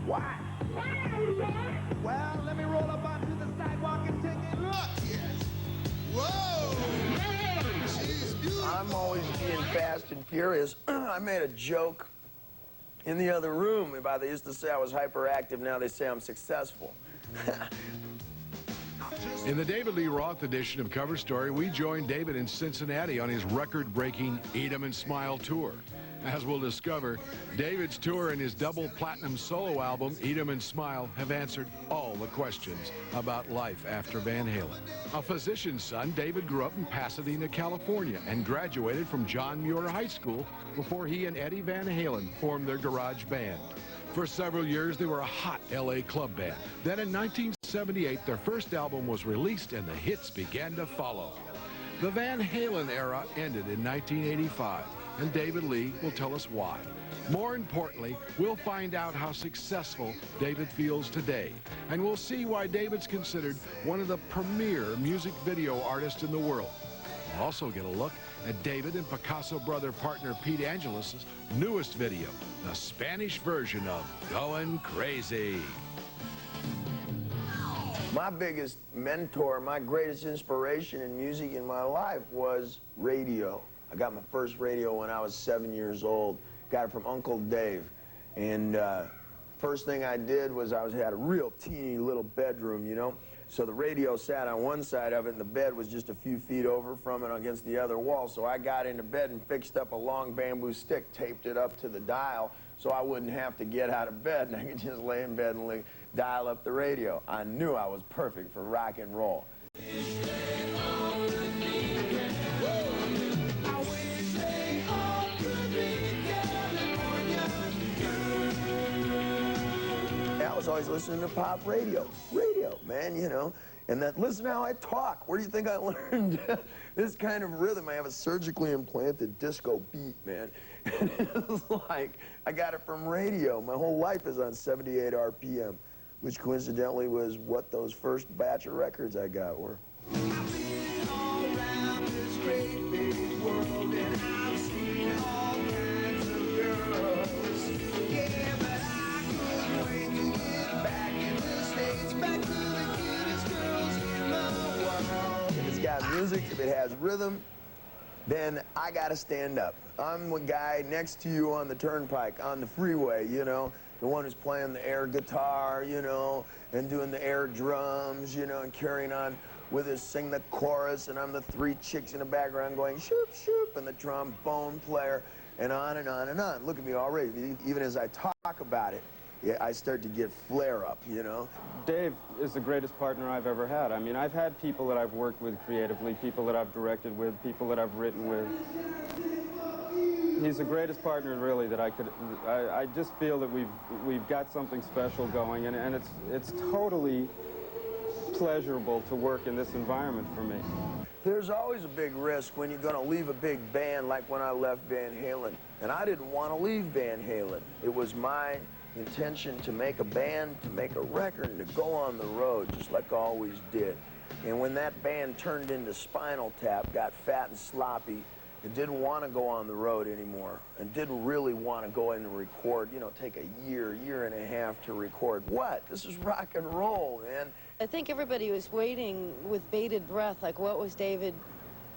Why? Well, let me roll up onto the sidewalk and take a look. Yes. Whoa! She's beautiful. I'm always being fast and furious. I made a joke in the other room about they used to say I was hyperactive. Now they say I'm successful. In the David Lee Roth edition of Cover Story, we joined David in Cincinnati on his record-breaking Eat 'em and Smile tour. As we'll discover, David's tour and his double platinum solo album, Eat 'em and Smile, have answered all the questions about life after Van Halen. A physician's son, David grew up in Pasadena, California, and graduated from John Muir High School before he and Eddie Van Halen formed their garage band. For several years, they were a hot LA club band. Then in 1978, their first album was released and the hits began to follow. The Van Halen era ended in 1985, and David Lee will tell us why. More importantly, we'll find out how successful David feels today, and we'll see why David's considered one of the premier music video artists in the world. We'll also get a look at David and Picasso brother partner Pete Angelis' newest video, the Spanish version of Going Crazy. My biggest mentor, my greatest inspiration in music in my life was radio. I got my first radio when I was 7 years old. Got it from Uncle Dave. And first thing I did was I had a real teeny little bedroom, you know. So the radio sat on one side of it, and the bed was just a few feet over from it against the other wall. So I got into bed and fixed up a long bamboo stick, taped it up to the dial so I wouldn't have to get out of bed, and I could just lay in bed and dial up the radio. I knew I was perfect for rock and roll. I was always listening to pop radio, man, you know. And that, listen how I talk. Where do you think I learned this kind of rhythm? I have a surgically implanted disco beat, man. And it's like, I got it from radio. My whole life is on 78 RPM, which coincidentally was what those first batch of records I got were. I've been all around this great big world, and I've seen all kinds of girls. Yeah, but I couldn't wait to get back in the States, back to the cutest girls in the world. If it's got music, if it has rhythm, then I gotta stand up. I'm the guy next to you on the turnpike, on the freeway, you know, the one who's playing the air guitar, you know, and doing the air drums, you know, and carrying on with us, sing the chorus, and I'm the three chicks in the background going shoop, shoop, and the trombone player, and on and on and on. Look at me already, even as I talk about it, yeah, I start to get flare-up, you know. Dave is the greatest partner I've ever had. I mean, I've had people that I've worked with creatively, people that I've directed with, people that I've written with. He's the greatest partner, really, that I just feel that we've got something special going, and it's totally pleasurable to work in this environment for me. There's always a big risk when you're going to leave a big band, like when I left Van Halen. And I didn't want to leave Van Halen. It was my intention to make a band, to make a record, and to go on the road, just like I always did. And when that band turned into Spinal Tap, got fat and sloppy, and didn't want to go on the road anymore, and didn't really want to go in and record, you know, take a year and a half to record. What? This is rock and roll, man. I think everybody was waiting with bated breath, like, what was David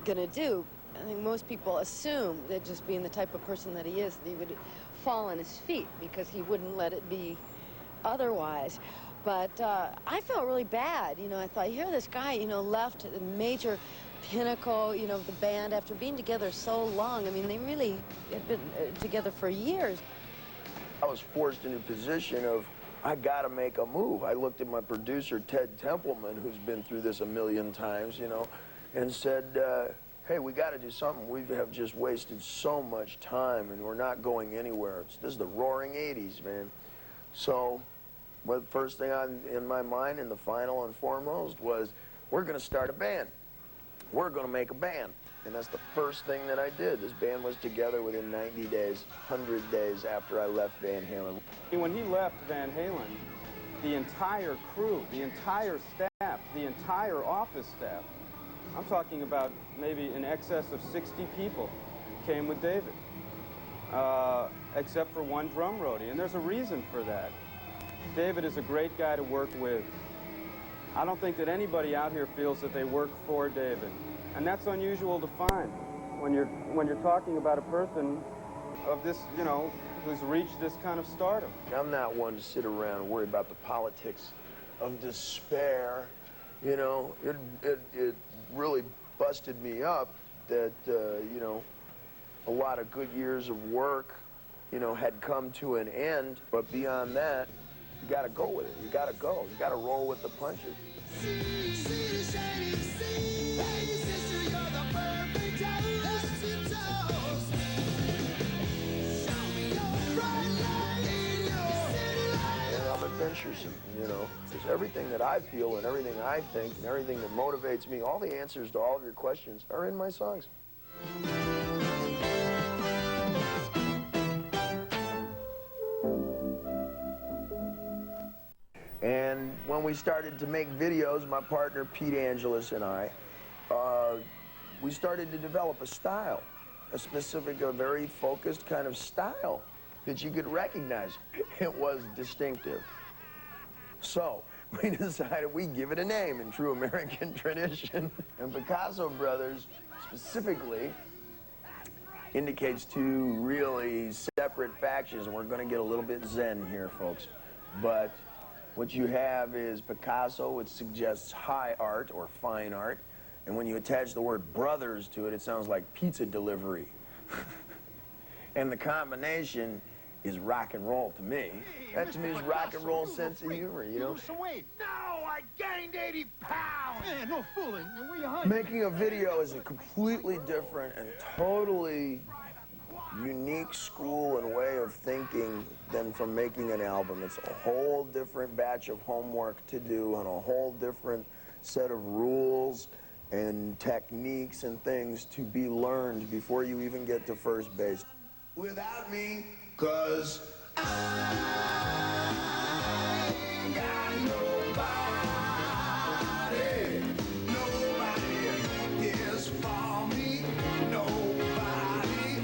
gonna do? I think most people assume that, just being the type of person that he is, that he would fall on his feet because he wouldn't let it be otherwise. But I felt really bad, you know. I thought, here this guy, you know, left the major pinnacle, you know, of the band after being together so long. I mean, they really had been together for years. I was forced into a position of, I gotta make a move. I looked at my producer, Ted Templeman, who's been through this a million times, you know, and said, hey, we gotta do something. We have just wasted so much time, and we're not going anywhere. This is the roaring 80s, man. So, well, the first thing in my mind, and the final and foremost, was, we're gonna start a band. We're gonna make a band. And that's the first thing that I did. This band was together within 90 days, 100 days after I left Van Halen. When he left Van Halen, the entire crew, the entire staff, the entire office staff, I'm talking about maybe in excess of 60 people, came with David, except for one drum roadie. And there's a reason for that. David is a great guy to work with. I don't think that anybody out here feels that they work for David. And that's unusual to find when you're talking about a person of this, you know, who's reached this kind of stardom. I'm not one to sit around and worry about the politics of despair. You know, it really busted me up that, you know, a lot of good years of work, you know, had come to an end. But beyond that, you got to go with it. You got to go. You got to roll with the punches. Adventuresome, you know, because everything that I feel and everything I think and everything that motivates me, all the answers to all of your questions are in my songs. And when we started to make videos, my partner Pete Angelus and I, we started to develop a style, a specific, a very focused kind of style that you could recognize. It was distinctive. So we decided we'd give it a name in true American tradition. And Picasso Brothers specifically indicates two really separate factions, and we're going to get a little bit zen here, folks. But what you have is Picasso, which suggests high art or fine art, and when you attach the word brothers to it, it sounds like pizza delivery. And the combination is rock and roll to me. That to me is rock and roll sense of humor, you know? So wait. No, I gained 80 pounds. Man, no fooling. Where you hiding? Making a video is a completely different and totally unique school and way of thinking than from making an album. It's a whole different batch of homework to do and a whole different set of rules and techniques and things to be learned before you even get to first base. Without me, 'cause I ain't got nobody. Nobody is for me. Nobody.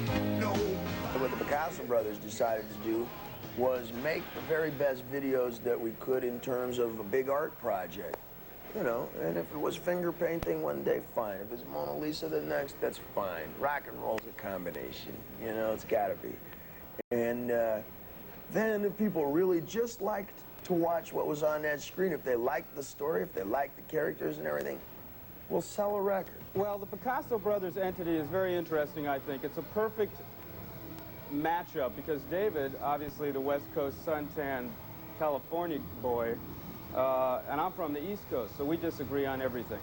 What the Picasso Brothers decided to do was make the very best videos that we could in terms of a big art project. You know, and if it was finger painting one day, fine. If it's Mona Lisa the next, that's fine. Rock and roll's a combination, you know, it's gotta be. And then if people really just liked to watch what was on that screen, if they liked the story, if they liked the characters and everything, we'll sell a record. Well, the Picasso Brothers entity is very interesting, I think. It's a perfect matchup because David, obviously the West Coast suntan California boy, and I'm from the East Coast, so we disagree on everything.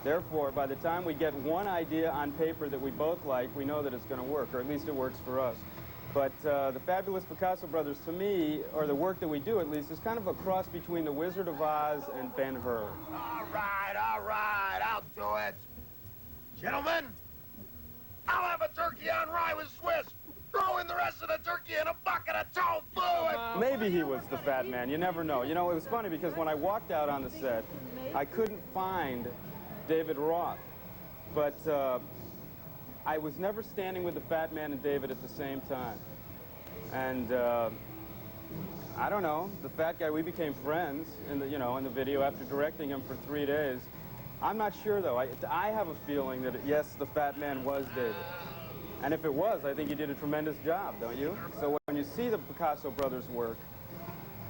Therefore, by the time we get one idea on paper that we both like, we know that it's going to work, or at least it works for us. But the Fabulous Picasso Brothers, to me, or the work that we do at least, is kind of a cross between The Wizard of Oz and Ben-Hur. All right, I'll do it. Gentlemen, I'll have a turkey on rye with Swiss. Throw in the rest of the turkey in a bucket of tofu. Maybe he was the fat man. You never know. You know, it was funny because when I walked out on the set, I couldn't find David Roth. But I was never standing with the fat man and David at the same time. And I don't know, the fat guy, we became friends in the, you know, in the video after directing him for 3 days. I'm not sure though. I have a feeling that yes, the fat man was David. And if it was, I think he did a tremendous job, don't you? So when you see the Picasso Brothers work,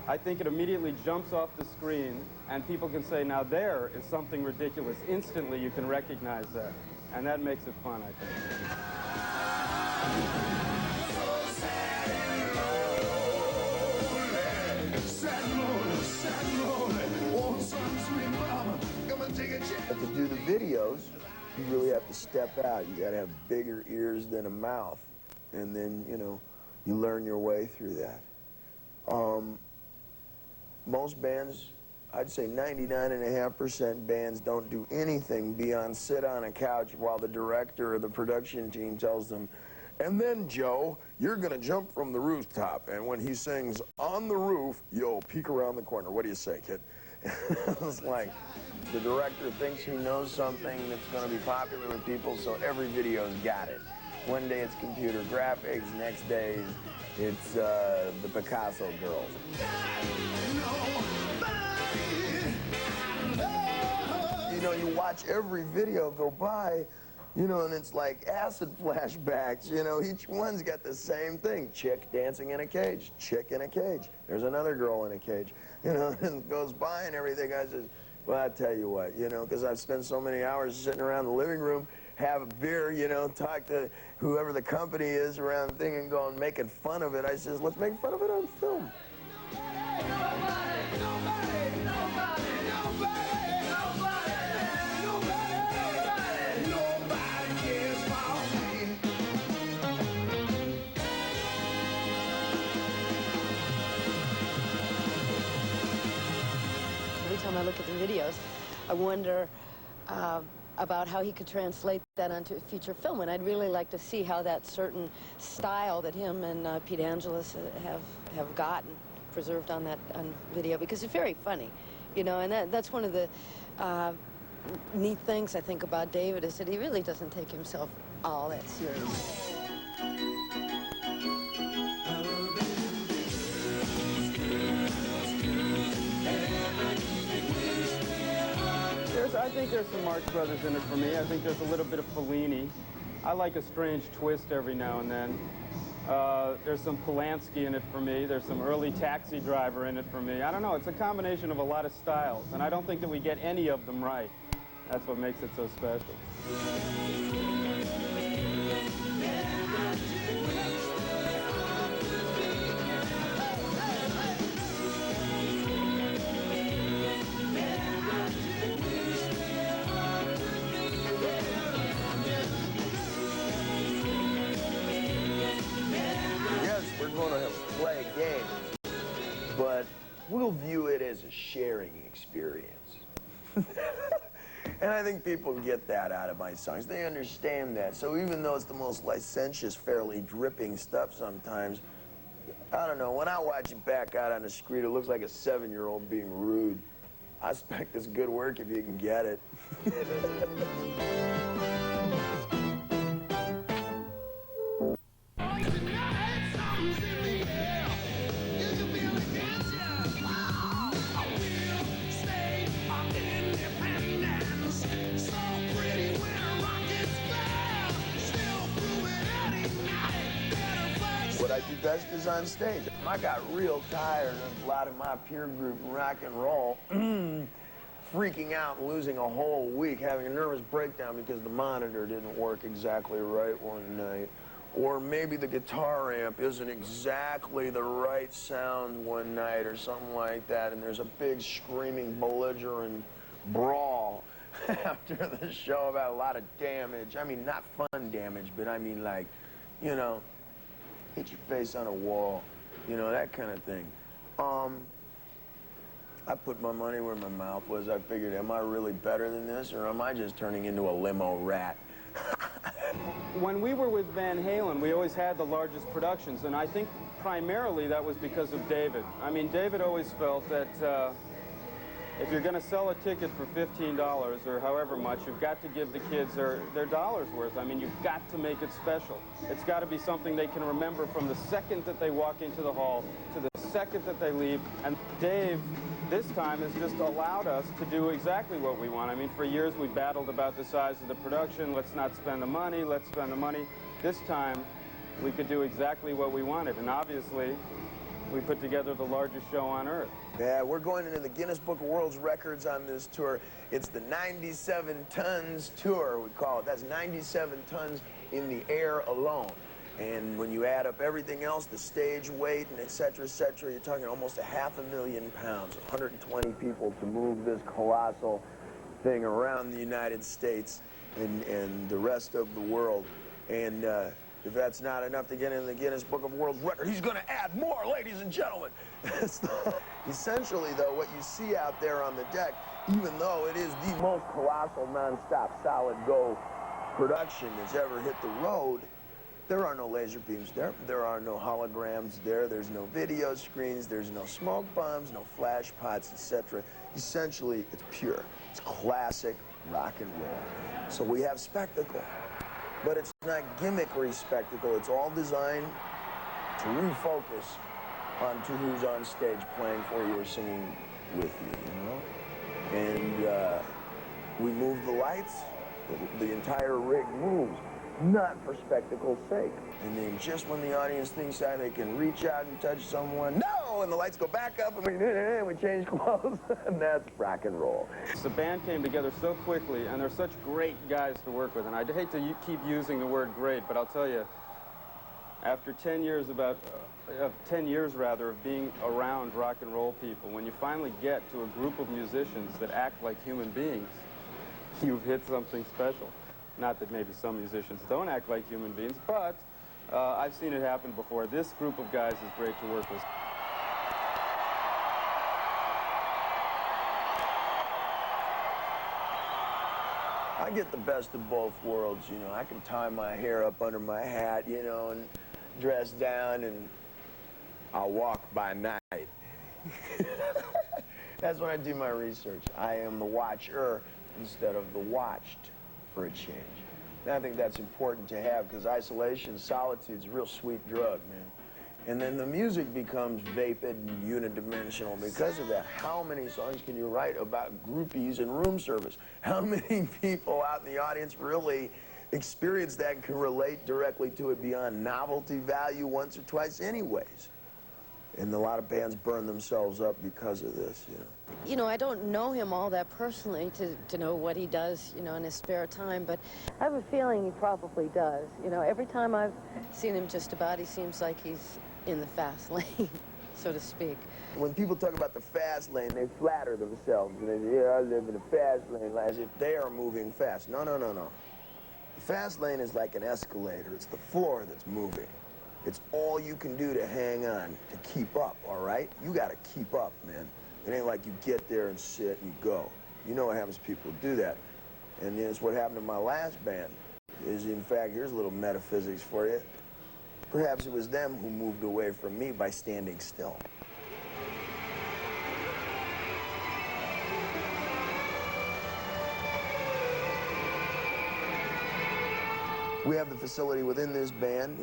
I think it immediately jumps off the screen and people can say, now there is something ridiculous. Instantly you can recognize that. And that makes it fun, I think. But to do the videos, you really have to step out. You gotta have bigger ears than a mouth. And then, you know, you learn your way through that. Most bands, I'd say 99.5% bands don't do anything beyond sit on a couch while the director or the production team tells them, and then, Joe, you're gonna jump from the rooftop, and when he sings on the roof, you'll peek around the corner. What do you say, kid? It's like the director thinks he knows something that's gonna be popular with people, so every video's got it. One day it's computer graphics, next day it's the Picasso girls. know, you watch every video go by, you know, and it's like acid flashbacks, you know, each one's got the same thing. Chick dancing in a cage, chick in a cage. There's another girl in a cage, you know, and it goes by and everything. I says, well, I tell you what, you know, because I've spent so many hours sitting around the living room, have a beer, you know, talk to whoever the company is around the thing and going, making fun of it. I says, let's make fun of it on film. Every time I look at the videos, I wonder about how he could translate that onto a feature film, and I'd really like to see how that certain style that him and Pete Angelis have gotten preserved on video, because it's very funny, you know, and that's one of the neat things I think about David, is that he really doesn't take himself all that seriously. I think there's some Marx Brothers in it for me. I think there's a little bit of Fellini. I like a strange twist every now and then. There's some Polanski in it for me. There's some early Taxi Driver in it for me. I don't know. It's a combination of a lot of styles, and I don't think that we get any of them right. That's what makes it so special. Play a game, but we'll view it as a sharing experience. And I think people get that out of my songs. They understand that. So even though it's the most licentious, fairly dripping stuff sometimes, I don't know, when I watch it back out on the street, it looks like a 7-year-old being rude. I expect it's good work if you can get it. What I do best is on stage. I got real tired of a lot of my peer group rock and roll freaking out and losing a whole week, having a nervous breakdown because the monitor didn't work exactly right one night. Or maybe the guitar amp isn't exactly the right sound one night or something like that, and there's a big screaming belligerent brawl after the show about a lot of damage. I mean, not fun damage, but I mean, like, you know, hit your face on a wall, you know, that kind of thing. I put my money where my mouth was. I figured, am I really better than this, or am I just turning into a limo rat? When we were with Van Halen, we always had the largest productions, and I think primarily that was because of David. I mean, David always felt that if you're going to sell a ticket for $15 or however much, you've got to give the kids their dollar's worth. I mean, you've got to make it special. It's got to be something they can remember from the second that they walk into the hall to the second that they leave. And Dave, this time, has just allowed us to do exactly what we want. I mean, for years we battled about the size of the production. Let's not spend the money, let's spend the money. This time, we could do exactly what we wanted. And obviously, we put together the largest show on earth. Yeah, we're going into the Guinness Book of World Records on this tour. It's the 97 tons tour, we call it. That's 97 tons in the air alone. And when you add up everything else, the stage weight and et cetera, you're talking almost 500,000 pounds, 120 people to move this colossal thing around the United States and the rest of the world. And if that's not enough to get in the Guinness Book of World Records, he's going to add more, ladies and gentlemen. Essentially, though, what you see out there on the deck, even though it is the most colossal, non-stop, solid go production that's ever hit the road, there are no laser beams there. There are no holograms there. There's no video screens. There's no smoke bombs, no flash pots, etc. Essentially, it's pure. It's classic rock and roll. So we have spectacle. But it's not gimmickry spectacle. It's all designed to refocus onto who's on stage playing for you or singing with you, you know? And We move the lights, the entire rig moves, not for spectacle's sake. And then just when the audience thinks that they can reach out and touch someone, no, and the lights go back up and we change clothes, and that's rock and roll. The band came together so quickly, and they're such great guys to work with. And I hate to keep using the word great, but I'll tell you, after 10 years of being around rock and roll people, when you finally get to a group of musicians that act like human beings, you've hit something special. Not that maybe some musicians don't act like human beings, but I've seen it happen before. This group of guys is great to work with. I get the best of both worlds, you know. I can tie my hair up under my hat, you know, and dress down, and I'll walk by night. That's when I do my research. I am the watcher instead of the watched, for a change. And I think that's important to have, because isolation, solitude's a real sweet drug, man. And then the music becomes vapid and unidimensional because of that. How many songs can you write about groupies and room service? How many people out in the audience really experience that and can relate directly to it beyond novelty value once or twice anyways? And a lot of bands burn themselves up because of this, you know. You know, I don't know him all that personally to know what he does, you know, in his spare time, but I have a feeling he probably does. You know, every time I've seen him just about, he seems like he's in the fast lane, so to speak. When people talk about the fast lane, they flatter themselves. And they say, yeah, I live in the fast lane, as if they are moving fast. No, no, no, no. The fast lane is like an escalator. It's the floor that's moving. It's all you can do to hang on, to keep up, all right? You gotta keep up, man. It ain't like you get there and sit and you go. You know what happens to people who do that. And it's what happened to my last band. Is, in fact, here's a little metaphysics for you. Perhaps it was them who moved away from me by standing still. We have the facility within this band,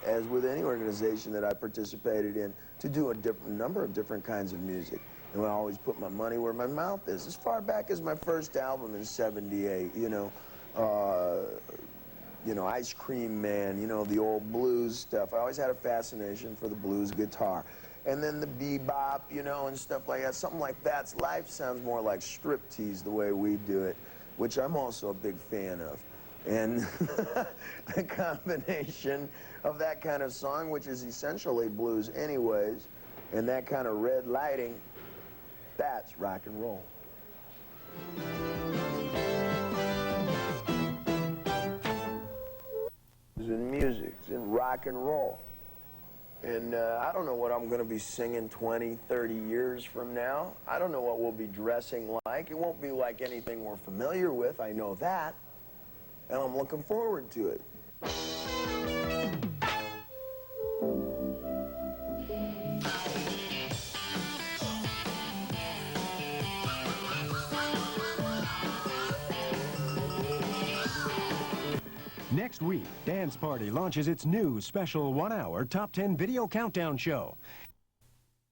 as with any organization that I participated in, to do a number of different kinds of music. And I always put my money where my mouth is. As far back as my first album in '78, you know, Ice Cream Man, you know, the old blues stuff. I always had a fascination for the blues guitar. And then the bebop, you know, and stuff like that. Something like That's Life sounds more like striptease the way we do it, which I'm also a big fan of. And the combination of that kind of song, which is essentially blues anyways, and that kind of red lighting, that's rock and roll. It's in music, it's in rock and roll. And I don't know what I'm going to be singing 20, 30 years from now. I don't know what we'll be dressing like. It won't be like anything we're familiar with, I know that. And I'm looking forward to it. Next week, Dance Party launches its new special 1-hour Top 10 video countdown show.